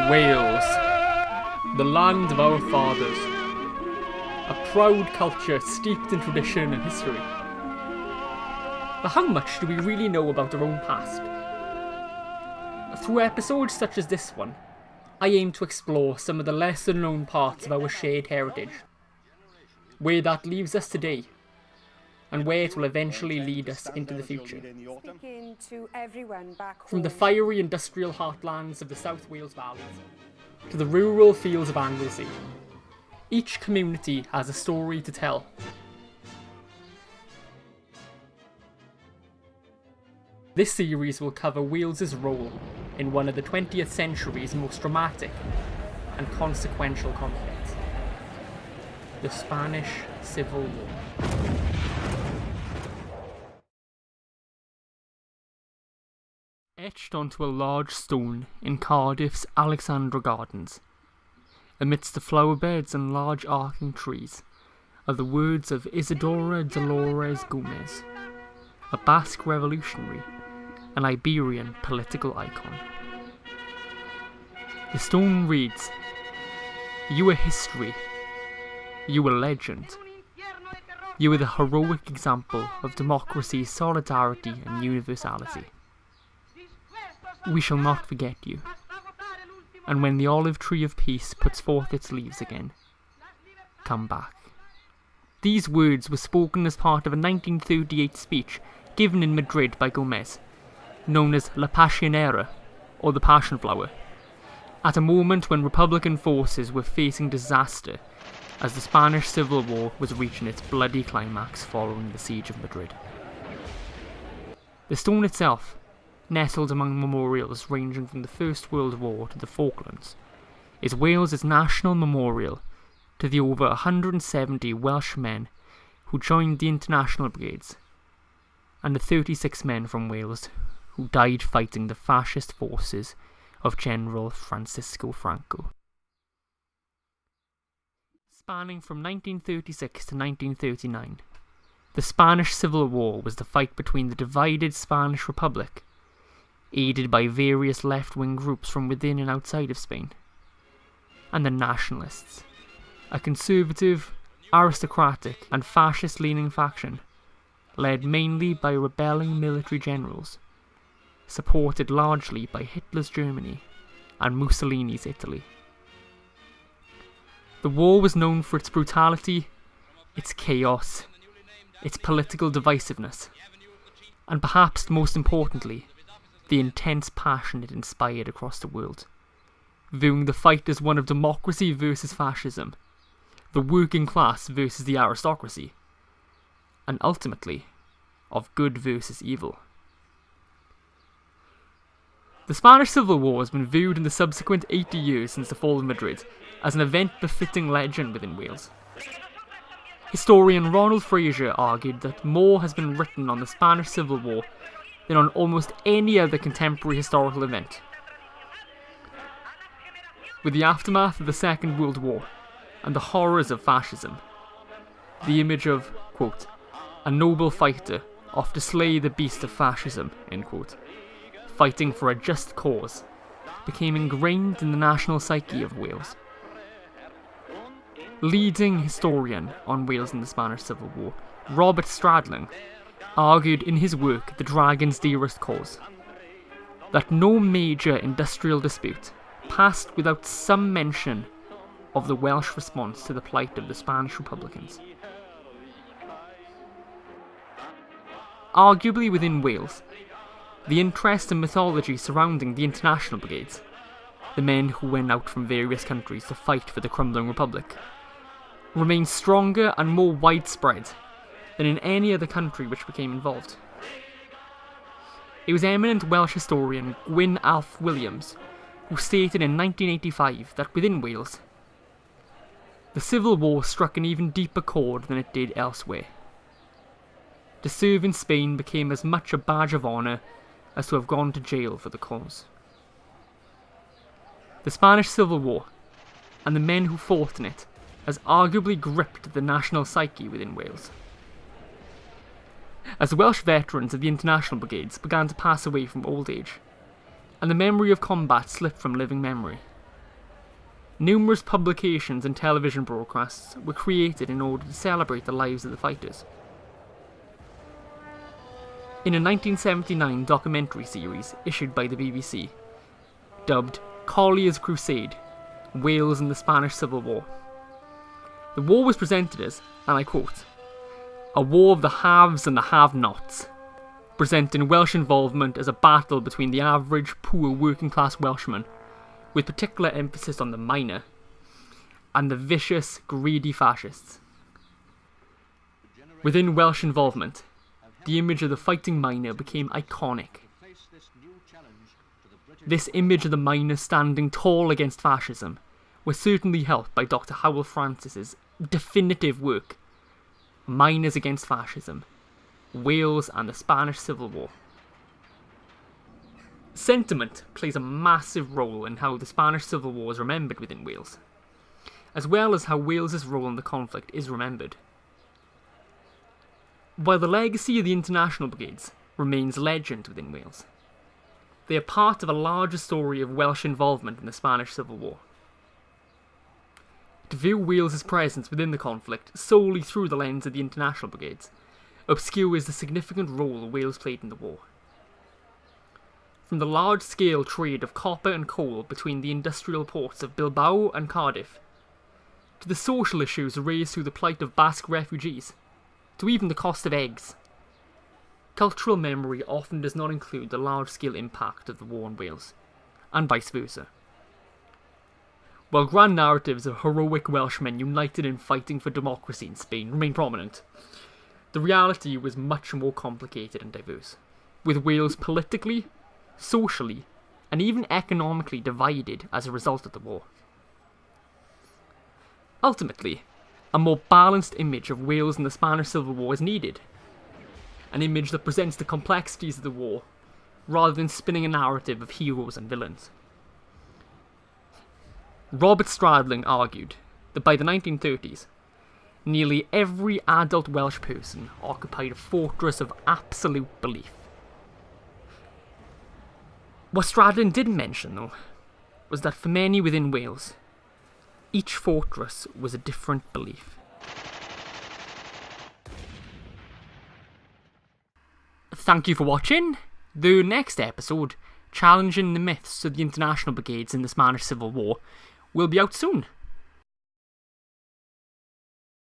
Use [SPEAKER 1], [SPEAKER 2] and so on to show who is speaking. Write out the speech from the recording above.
[SPEAKER 1] Wales, the land of our fathers. A proud culture steeped in tradition and history. But how much do we really know about our own past? Through episodes such as this one, I aim to explore some of the lesser known parts of our shared heritage, where that leaves us today, and where it will eventually lead us into the future. From the fiery industrial heartlands of the South Wales valleys to the rural fields of Anglesey, each community has a story to tell. This series will cover Wales's role in one of the 20th century's most dramatic and consequential conflicts, the Spanish Civil War. Etched onto a large stone in Cardiff's Alexandra Gardens, amidst the flower beds and large arching trees, are the words of Isidora Dolores Gomez, a Basque revolutionary, an Iberian political icon. The stone reads, "You are history, you are legend, you are the heroic example of democracy, solidarity and universality. We shall not forget you, and when the olive tree of peace puts forth its leaves again, come back." These words were spoken as part of a 1938 speech given in Madrid by Gomez, known as La Pasionera, or the Passion Flower, at a moment when Republican forces were facing disaster as the Spanish Civil War was reaching its bloody climax following the siege of Madrid. The stone itself, nestled among memorials ranging from the First World War to the Falklands, is Wales's national memorial to the over 170 Welsh men who joined the International Brigades, and the 36 men from Wales who died fighting the fascist forces of General Francisco Franco. Spanning from 1936 to 1939, the Spanish Civil War was the fight between the divided Spanish Republic, aided by various left-wing groups from within and outside of Spain, and the Nationalists, a conservative, aristocratic and fascist-leaning faction, led mainly by rebelling military generals, supported largely by Hitler's Germany and Mussolini's Italy. The war was known for its brutality, its chaos, its political divisiveness, and perhaps most importantly, the intense passion it inspired across the world, viewing the fight as one of democracy versus fascism, the working class versus the aristocracy, and ultimately, of good versus evil. The Spanish Civil War has been viewed in the subsequent 80 years since the fall of Madrid as an event befitting legend within Wales. Historian Ronald Fraser argued that more has been written on the Spanish Civil War than on almost any other contemporary historical event. With the aftermath of the Second World War and the horrors of fascism, the image of, quote, "a noble fighter off to slay the beast of fascism," end quote, fighting for a just cause, became ingrained in the national psyche of Wales. Leading historian on Wales and the Spanish Civil War, Robert Stradling, argued in his work The Dragon's Dearest Cause that no major industrial dispute passed without some mention of the Welsh response to the plight of the Spanish Republicans. Arguably within Wales, the interest and mythology surrounding the International Brigades, the men who went out from various countries to fight for the crumbling republic, remains stronger and more widespread than in any other country which became involved. It was eminent Welsh historian Gwyn Alf Williams who stated in 1985 that within Wales, the Civil War struck an even deeper chord than it did elsewhere. To serve in Spain became as much a badge of honour as to have gone to jail for the cause. The Spanish Civil War, and the men who fought in it, has arguably gripped the national psyche within Wales. as the Welsh veterans of the International Brigades began to pass away from old age, and the memory of combat slipped from living memory. Numerous publications and television broadcasts were created in order to celebrate the lives of the fighters. In a 1979 documentary series issued by the BBC, dubbed Collier's Crusade, Wales and the Spanish Civil War, the war was presented as, and I quote, "a war of the haves and the have-nots," presenting Welsh involvement as a battle between the average, poor, working-class Welshman, with particular emphasis on the miner, and the vicious, greedy fascists. Within Welsh involvement, the image of the fighting miner became iconic. This image of the miner standing tall against fascism was certainly helped by Dr. Howell Francis's definitive work, Miners Against Fascism, Wales and the Spanish Civil War. Sentiment plays a massive role in how the Spanish Civil War is remembered within Wales, as well as how Wales's role in the conflict is remembered. While the legacy of the International Brigades remains legend within Wales, they are part of a larger story of Welsh involvement in the Spanish Civil War. To view Wales's presence within the conflict solely through the lens of the International Brigades obscures the significant role Wales played in the war. From the large-scale trade of copper and coal between the industrial ports of Bilbao and Cardiff, to the social issues raised through the plight of Basque refugees, to even the cost of eggs, cultural memory often does not include the large-scale impact of the war in Wales, and vice versa. While grand narratives of heroic Welshmen united in fighting for democracy in Spain remain prominent, the reality was much more complicated and diverse, with Wales politically, socially, and even economically divided as a result of the war. Ultimately, a more balanced image of Wales and the Spanish Civil War is needed. An image that presents the complexities of the war, rather than spinning a narrative of heroes and villains. Robert Stradling argued that by the 1930s, nearly every adult Welsh person occupied a fortress of absolute belief. What Stradling didn't mention, though, was that for many within Wales, each fortress was a different belief. Thank you for watching. The next episode, challenging the myths of the International Brigades in the Spanish Civil War, will be out soon.